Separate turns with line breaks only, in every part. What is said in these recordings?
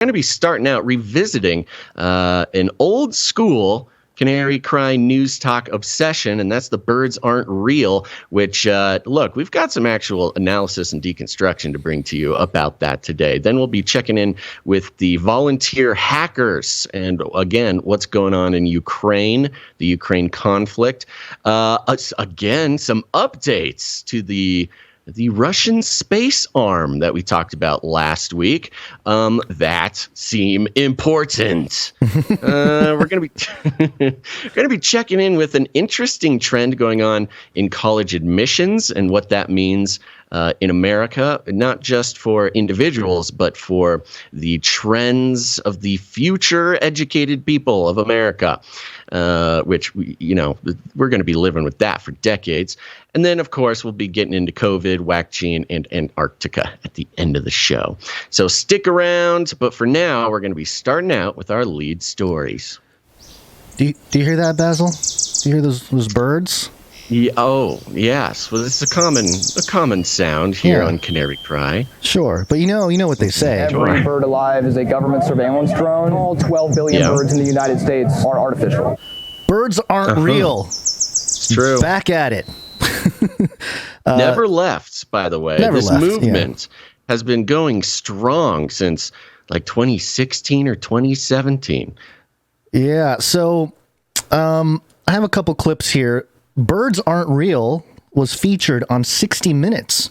going to be starting out revisiting an old school Canary Cry News Talk obsession, and that's the birds aren't real, which, look, we've got some actual analysis and deconstruction to bring to you about that today. Then we'll be checking in with the volunteer hackers and, again, what's going on in Ukraine, the Ukraine conflict. Again, some updates to the Russian space arm that we talked about last week that seem important. We're going to be checking in with an interesting trend going on in college admissions and what that means in America, not just for individuals, but for the trends of the future educated people of America, which, we're going to be living with that for decades. And then, of course, we'll be getting into COVID, WACG, and Antarctica at the end of the show. So stick around. But for now, we're going to be starting out with our lead stories.
Do you hear that, Basil? Do you hear those birds?
Yeah, oh, yes. Well, it's a common sound here on Canary Cry.
Sure, but you know what they say.
Every bird alive is a government surveillance drone. All 12 billion birds in the United States are artificial.
Birds aren't real.
It's true.
Back at it.
Never left, by the way. This movement has been going strong since like 2016 or 2017.
Yeah, so I have a couple clips here. Birds Aren't Real was featured on 60 Minutes,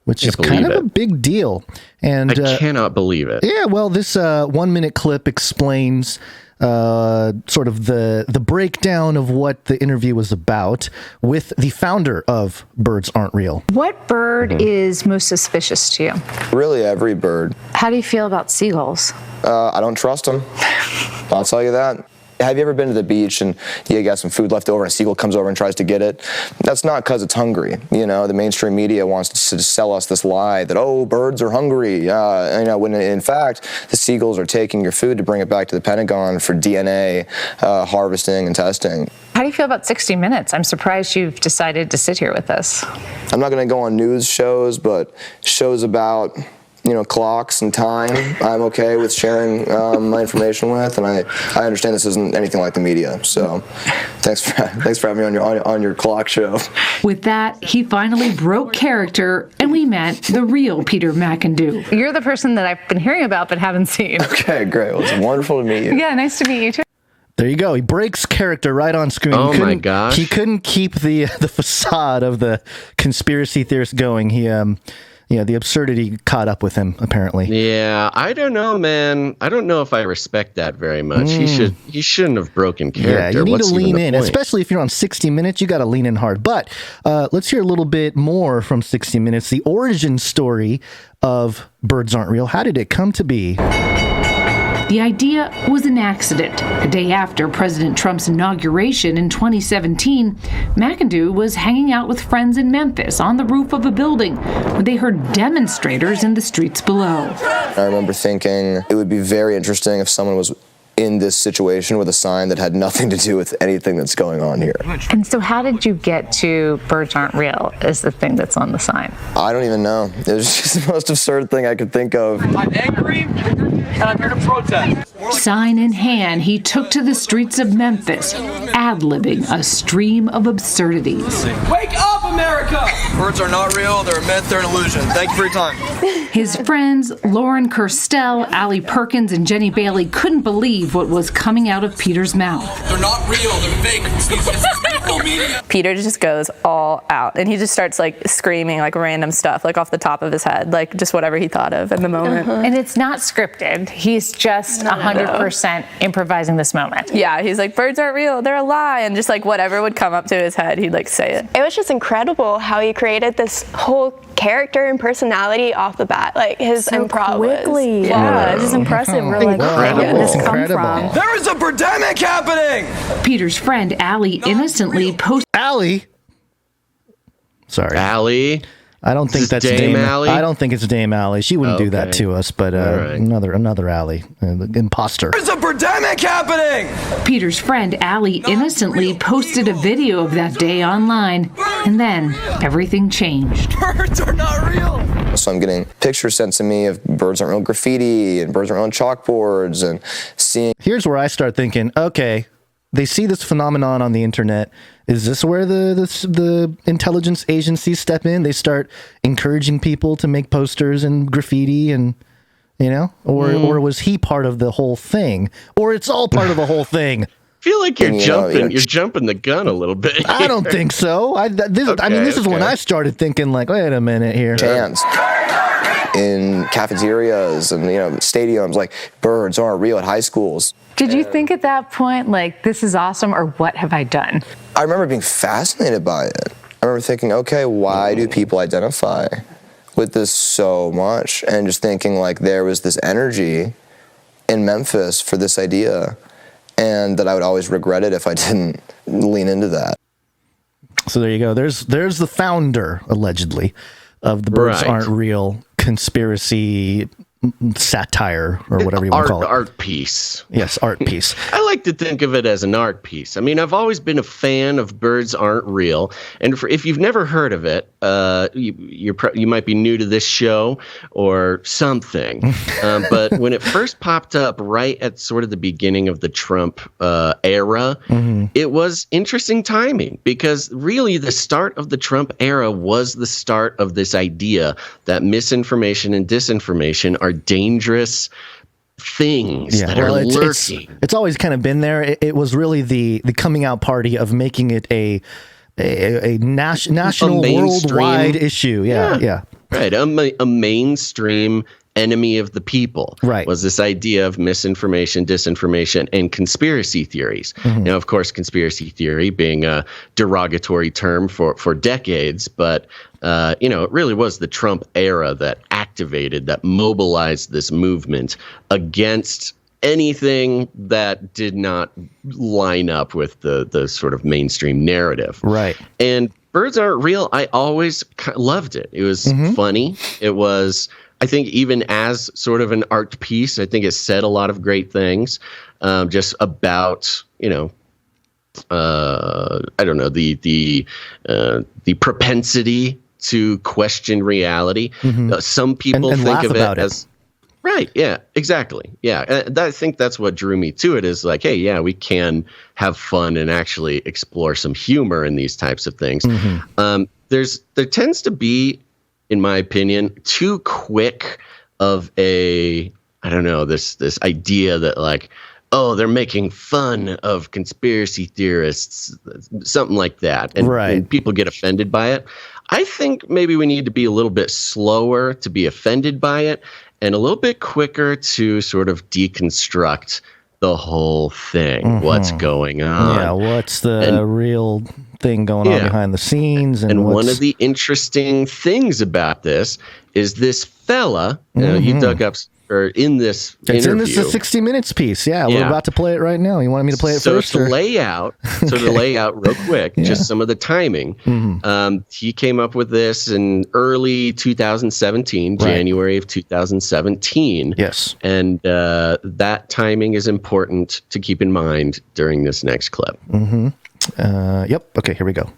which is kind of a big deal. And
I cannot believe it.
Yeah, well, this 1 minute clip explains sort of the breakdown of what the interview was about with the founder of Birds Aren't Real.
What bird is most suspicious to you?
Really, every bird.
How do you feel about seagulls?
I don't trust them. I'll tell you that. Have you ever been to the beach and you got some food left over and a seagull comes over and tries to get it? That's not because it's hungry. The mainstream media wants to sell us this lie that, birds are hungry. When in fact, the seagulls are taking your food to bring it back to the Pentagon for DNA harvesting and testing.
How do you feel about 60 Minutes? I'm surprised you've decided to sit here with us.
I'm not going to go on news shows, but shows about clocks and time, I'm okay with sharing my information with, and I understand this isn't anything like the media. So, thanks for having me on your clock show.
With that, he finally broke character, and we met the real Peter McIndoe.
You're the person that I've been hearing about but haven't seen.
Okay, great. Well, it's wonderful to meet you.
Yeah, nice to meet you too.
There you go. He breaks character right on screen.
Oh my gosh!
He couldn't keep the facade of the conspiracy theorist going. The absurdity caught up with him, apparently.
Yeah, I don't know, man. I don't know if I respect that very much. He shouldn't have broken character.
Yeah, you need to lean in, especially if you're on 60 Minutes. You got to lean in hard. But let's hear a little bit more from 60 Minutes. The origin story of Birds Aren't Real. How did it come to be?
The idea was an accident. The day after President Trump's inauguration in 2017, McIndoe was hanging out with friends in Memphis on the roof of a building when they heard demonstrators in the streets below.
I remember thinking it would be very interesting if someone was in this situation with a sign that had nothing to do with anything that's going on here.
And so how did you get to Birds Aren't Real is the thing that's on the sign?
I don't even know. It was just the most absurd thing I could think of.
I'm angry and I'm here to protest.
Sign in hand, he took to the streets of Memphis, ad-libbing a stream of absurdities.
Wake up, America! Birds are not real, they're a myth, they're an illusion. Thank you for your time.
His friends, Lauren Kirstel, Allie Perkins, and Jenny Bailey couldn't believe what was coming out of Peter's mouth.
They're not real, they're fake.
Peter just goes all out, and he just starts screaming random stuff off the top of his head, just whatever he thought of in the moment.
And it's not scripted. He's just 100% improvising this moment.
Yeah, he's like, birds aren't real, they're a lie, and just whatever would come up to his head, he'd say it.
It was just incredible how he created this whole character and personality off the bat. His improv
quickly.
was...
Yeah, it's just impressive. We're like, where did this come from?
There is a pandemic happening!
Peter's friend Allie innocently posted...
Allie? Sorry.
Allie?
I don't think that's
Dame Allie.
I don't think it's Dame Allie. She wouldn't do that to us, but right. another Allie, imposter.
There's a pandemic happening!
Peter's friend Allie innocently posted a video of that day online, and then everything changed.
Birds are not real!
So I'm getting pictures sent to me of birds aren't real graffiti and birds aren't real chalkboards, and seeing.
Here's where I start thinking, okay, they see this phenomenon on the internet. Is this where the intelligence agencies step in? They start encouraging people to make posters and graffiti and, or was he part of the whole thing? Or it's all part of the whole thing?
I feel like you're jumping the gun a little bit.
I don't think so. This is when I started thinking, like, wait a minute here.
Chants in cafeterias and stadiums, like birds aren't real at high schools.
Did you think at that point, like, this is awesome, or what have I done?
I remember being fascinated by it. I remember thinking, okay, why do people identify with this so much? And just thinking, like, there was this energy in Memphis for this idea, and that I would always regret it if I didn't lean into that.
So there you go. There's the founder, allegedly, of the Birds Aren't Real conspiracy satire, or whatever you want to call it.
Art piece.
Yes, art piece.
I like to think of it as an art piece. I mean, I've always been a fan of Birds Aren't Real, and if you've never heard of it, you might be new to this show or something. But when it first popped up right at sort of the beginning of the Trump era, it was interesting timing, because really the start of the Trump era was the start of this idea that misinformation and disinformation are dangerous things that are lurking.
It's always kind of been there. It was really the coming out party of making it a national, worldwide issue. Yeah.
Right. A mainstream enemy of the people.
Right.
Was this idea of misinformation, disinformation, and conspiracy theories. Now, of course, conspiracy theory being a derogatory term for decades, but it really was the Trump era that mobilized this movement against anything that did not line up with the sort of mainstream narrative.
Right.
And Birds Aren't Real, I always loved it. It was funny. It was, I think, even as sort of an art piece, I think it said a lot of great things just about, I don't know, the propensity to question reality. Some people
and
think of it
about
as right. Yeah, exactly. Yeah. I think that's what drew me to it, is like, hey, yeah, we can have fun and actually explore some humor in these types of things. There tends to be, in my opinion, too quick of this idea that, like, oh, they're making fun of conspiracy theorists, something like that. And people get offended by it. I think maybe we need to be a little bit slower to be offended by it, and a little bit quicker to sort of deconstruct the whole thing. What's going on?
Yeah, what's the real thing going on behind the scenes?
And one of the interesting things about this is this fella, you dug up in this interview.
It's in this 60 Minutes piece. Yeah, we're about to play it right now. You wanted me to play it first?
To lay out real quick, just some of the timing. He came up with this in early 2017, January of 2017.
Yes.
And that timing is important to keep in mind during this next clip.
Yep. Okay, here we go.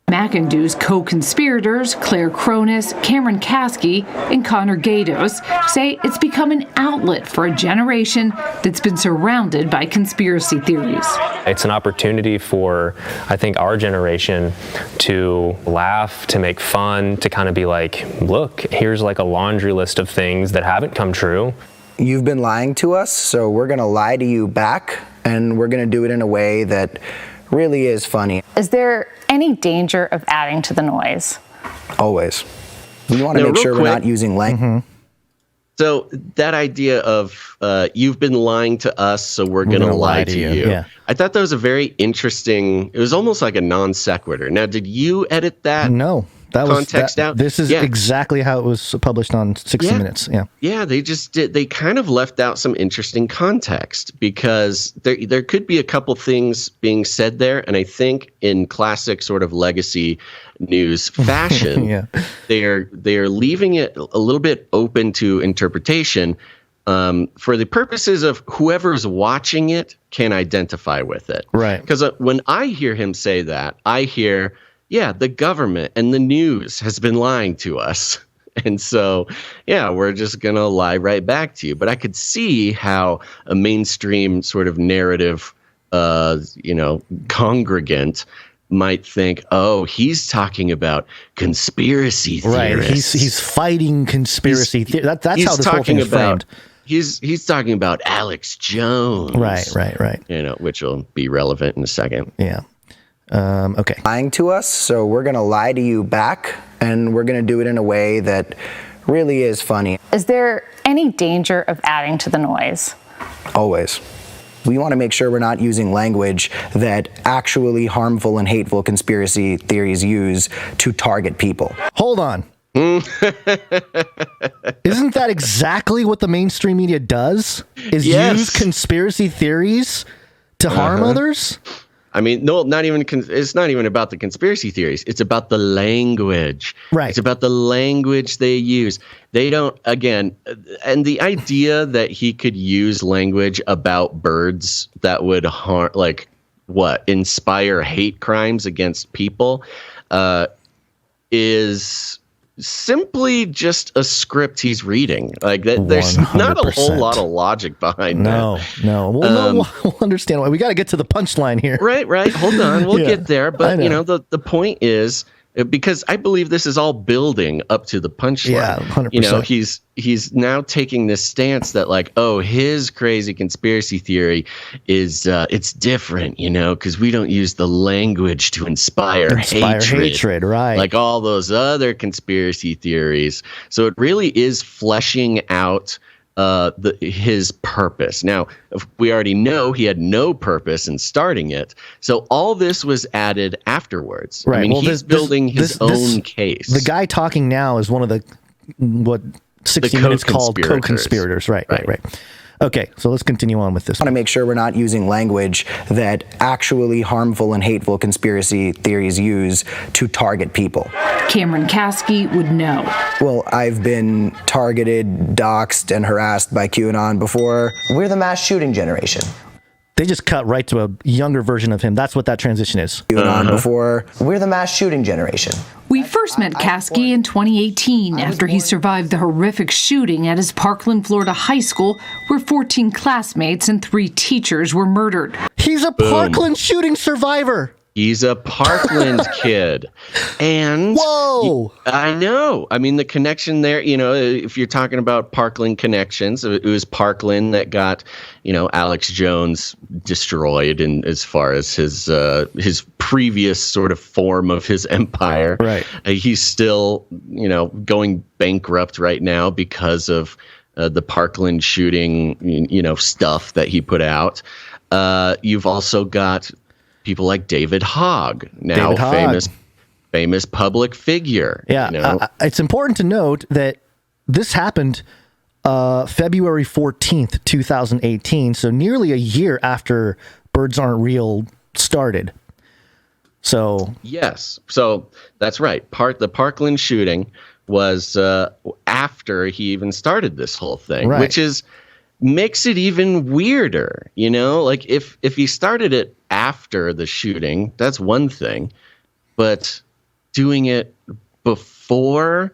McIndoe's co-conspirators, Claire Cronus, Cameron Kasky, and Connor Gatos, say it's become an outlet for a generation that's been surrounded by conspiracy theories.
It's an opportunity for, I think, our generation to laugh, to make fun, to kind of be like, look, here's like a laundry list of things that haven't come true.
You've been lying to us, so we're going to lie to you back, and we're going to do it in a way that really is funny.
Is there any danger of adding to the noise?
Always. We want to make sure we're not using language.
So that idea of you've been lying to us, so we're going to lie to you.
Yeah.
I thought that was a very interesting, it was almost like a non sequitur. Now, did you edit that?
No. That
context out.
This is exactly how it was published on 60 Minutes.
Yeah, they just did. They kind of left out some interesting context, because there could be a couple things being said there, and I think in classic sort of legacy news fashion, they are leaving it a little bit open to interpretation for the purposes of whoever's watching it can identify with it.
Right.
Because when I hear him say that, I hear, yeah, the government and the news has been lying to us. And so, yeah, we're just going to lie right back to you. But I could see how a mainstream sort of narrative, congregant might think, oh, he's talking about conspiracy theorists.
Right. He's fighting conspiracy theory. That's how this whole thing is framed.
He's talking about Alex Jones.
Right.
Which will be relevant in a second.
Yeah. Okay.
Lying to us, so we're going to lie to you back, and we're going to do it in a way that really is funny.
Is there any danger of adding to the noise?
Always. We want to make sure we're not using language that actually harmful and hateful conspiracy theories use to target people.
Hold on. Isn't that exactly what the mainstream media does? Use conspiracy theories to harm others?
I mean, no, not even. It's not even about the conspiracy theories. It's about the language.
Right.
It's about the language they use. They don't. Again, and the idea that he could use language about birds that would harm, inspire hate crimes against people, is simply just a script he's reading. Like that, there's not a whole lot of logic behind that.
No. We'll understand why. We got to get to the punchline here.
Right. Hold on. We'll get there. But the point is, because I believe this is all building up to the punchline.
Yeah, 100%.
He's now taking this stance that his crazy conspiracy theory is it's different, because we don't use the language to inspire hatred,
right? Like
all those other conspiracy theories. So it really is fleshing out his purpose. Now, we already know he had no purpose in starting it, so all this was added afterwards.
Right.
I mean, he's building his own case.
The guy talking now is one of the 60 Minutes called co-conspirators. Right. Okay, so let's continue on with this.
I want to make sure we're not using language that actually harmful and hateful conspiracy theories use to target people.
Cameron Kasky would know.
Well, I've been targeted, doxxed, and harassed by QAnon before. We're the mass shooting generation.
They just cut right to a younger version of him. That's what that transition is.
QAnon before. We're the mass shooting generation.
We first met Kasky in 2018 after he survived the horrific shooting at his Parkland, Florida high school, where 14 classmates and 3 teachers were murdered.
He's a Parkland shooting survivor.
He's a Parkland kid. And
whoa,
I know. I mean, the connection there, if you're talking about Parkland connections, it was Parkland that got, Alex Jones destroyed in as far as his previous sort of form of his empire.
Right.
He's still, going bankrupt right now because of the Parkland shooting, stuff that he put out. You've also got people like David Hogg, now famous public figure.
Yeah, it's important to note that this happened February 14th, 2018, so nearly a year after Birds Aren't Real started. So
yes, so that's right. The Parkland shooting was after he even started this whole thing,
right,
which makes it even weirder. Like if he started it after the shooting, that's one thing, but doing it before,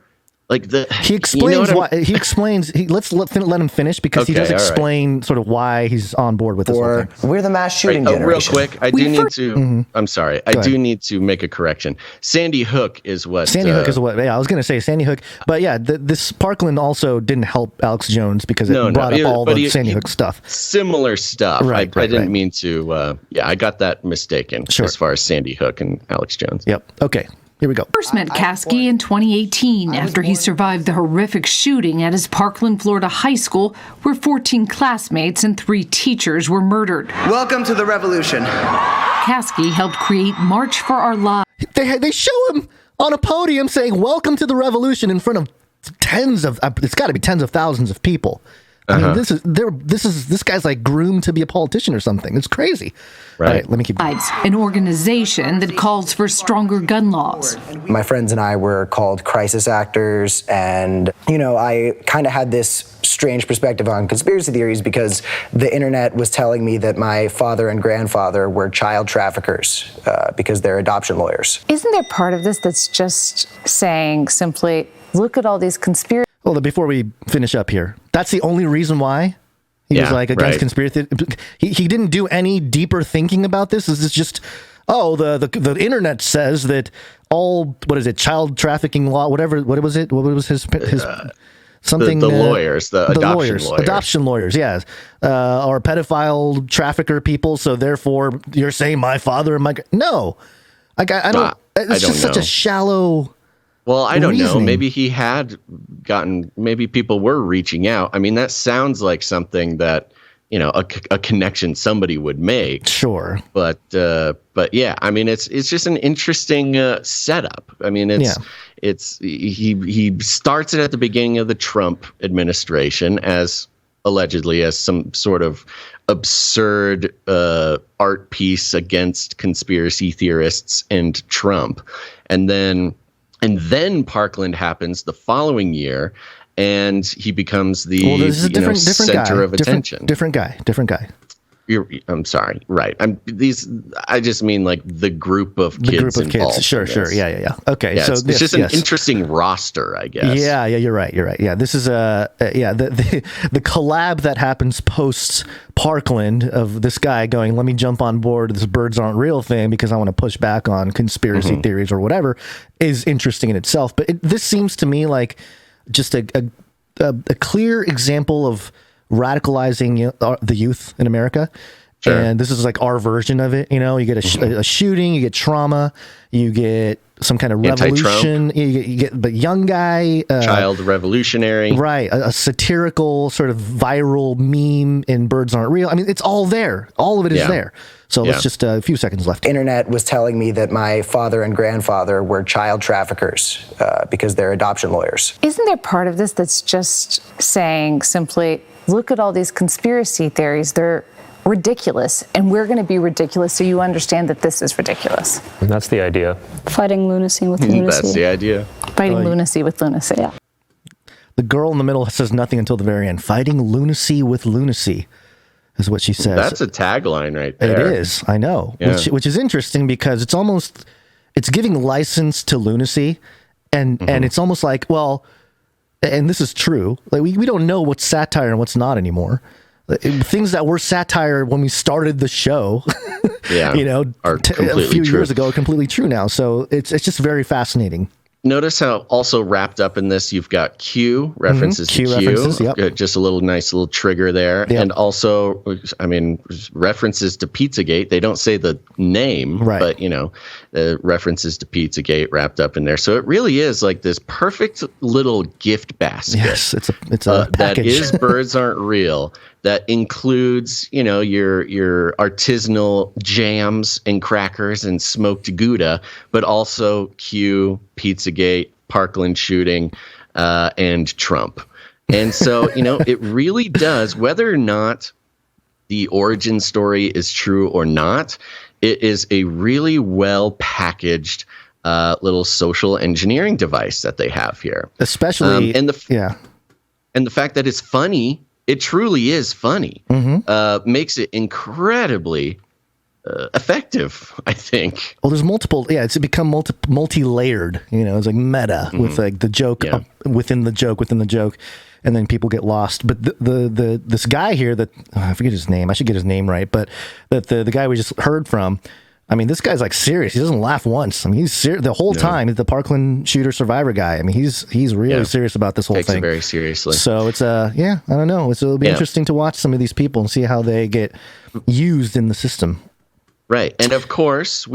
he explains why. He explains. Let's let him finish because he does explain sort of why he's on board with this whole thing.
We're the mass shooting generation.
Real quick, I do need to. I'm sorry. I do need to make a correction. Sandy Hook is what.
Sandy Hook is what. Yeah, I was going to say Sandy Hook, but yeah, this Parkland also didn't help Alex Jones because it brought up all the Sandy Hook stuff.
Similar stuff.
Right.
I didn't mean to. I got that mistaken as far as Sandy Hook and Alex Jones.
Yep. Okay. Here we go.
First met Kasky in 2018 after he survived the horrific shooting at his Parkland, Florida high school, where 14 classmates and 3 teachers were murdered.
Welcome to the revolution.
Kasky helped create March for Our Lives.
They show him on a podium saying, "Welcome to the revolution" in front of it's got to be tens of thousands of people. I mean, this guy's like groomed to be a politician or something. It's crazy.
Right.
All right, let me keep going.
An organization that calls for stronger gun laws.
My friends and I were called crisis actors, and I kind of had this strange perspective on conspiracy theories because the internet was telling me that my father and grandfather were child traffickers because they're adoption lawyers.
Isn't there part of this that's just saying simply, look at all these conspiracy.
Well, before we finish up here, that's the only reason why he was like against conspiracy. He didn't do any deeper thinking about this. This is just, the internet says that all, what is it, child trafficking law, whatever, what was it? What was his something?
The lawyers, the
adoption lawyers, yes, are pedophile trafficker people. So therefore, you're saying my father and my no, I don't. It's just such a shallow.
Well, I don't
reasoning.
know. Maybe he had maybe people were reaching out. I mean, that sounds like something that, a connection somebody would make.
Sure.
But yeah, I mean, it's just an interesting setup. I mean, he starts it at the beginning of the Trump administration as allegedly as some sort of absurd art piece against conspiracy theorists and Trump. And then Parkland happens the folling year, and he becomes the center of attention.
Different guy.
I'm sorry. Right. I just mean like the group of kids involved.
Sure. Yeah. Okay.
Yeah,
so
it's just an interesting roster, I guess.
Yeah. You're right. Yeah. This is the collab that happens post Parkland of this guy going, let me jump on board this birds aren't real thing because I want to push back on conspiracy theories or whatever is interesting in itself. But this seems to me like just a clear example of radicalizing the youth in America. Sure. And this is like our version of it. You get a shooting, you get trauma, you get some kind of revolution, you get the young guy,
child revolutionary,
right? A satirical sort of viral meme in Birds Aren't Real. I mean, it's all there. All of it is there. So let's just a few seconds left.
Internet was telling me that my father and grandfather were child traffickers because they're adoption lawyers.
Isn't there part of this that's just saying simply, look at all these conspiracy theories, they're ridiculous, and we're going to be ridiculous so you understand that this is ridiculous?
And that's the idea.
Fighting lunacy with lunacy.
That's the idea.
Fighting lunacy with lunacy. Yeah.
The girl in the middle says nothing until the very end. Fighting lunacy with lunacy is what she says.
That's a tagline right there.
It is. I know. Yeah. Which is interesting because it's giving license to lunacy, and it's almost like, well, and this is true, like we don't know what's satire and what's not anymore. Things that were satire when we started the show,
are completely
a few
true.
years ago, are completely true now. So it's just very fascinating.
Notice how also wrapped up in this, you've got Q references to Q.
References, yep.
Just a nice little trigger there. Yep. And also, I mean, references to Pizzagate. They don't say the name,
right,
but, references to Pizzagate wrapped up in there. So it really is like this perfect little gift basket.
Yes, it's a package.
That is Birds Aren't Real. That includes, your artisanal jams and crackers and smoked Gouda, but also Q, Pizzagate, Parkland shooting, and Trump. And so, it really does, whether or not the origin story is true or not, it is a really well packaged little social engineering device that they have here.
Especially,
and the fact that it's funny. It truly is funny. Makes it incredibly effective, I think.
Well, there's multiple. Yeah, it's become multi-layered. It's like meta with like the joke within the joke, and then people get lost. But this guy here that I forget his name. I should get his name right. But that the guy we just heard from. I mean, this guy's like serious. He doesn't laugh once. I mean, he's serious the whole time. He's the Parkland shooter survivor guy. I mean, he's really serious about this whole
Takes
thing.
It very seriously.
So it's I don't know. It'll be interesting to watch some of these people and see how they get used in the system.
Right, and of course,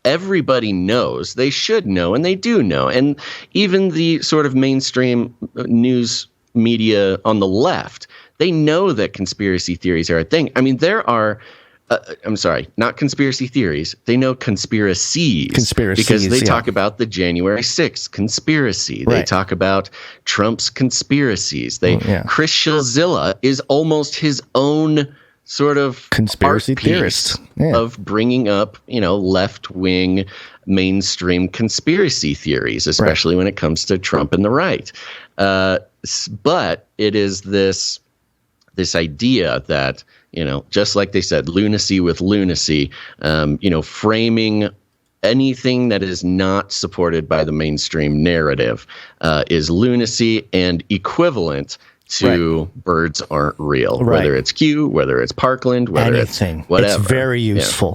everybody knows. They should know, and they do know. And even the sort of mainstream news media on the left, they know that conspiracy theories are a thing. I mean, there are. I'm sorry, not conspiracy theories. They know conspiracies. Because they talk about the January 6th conspiracy. Right. They talk about Trump's conspiracies. Chris Shilzilla is almost his own sort of
conspiracy theorist
of bringing up, left-wing mainstream conspiracy theories, especially when it comes to Trump and the right. But it is this idea that, just like they said, lunacy with lunacy, framing anything that is not supported by the mainstream narrative is lunacy and equivalent to birds aren't real. Whether it's Q, whether it's Parkland, whether
anything.
it's whatever.
It's very useful.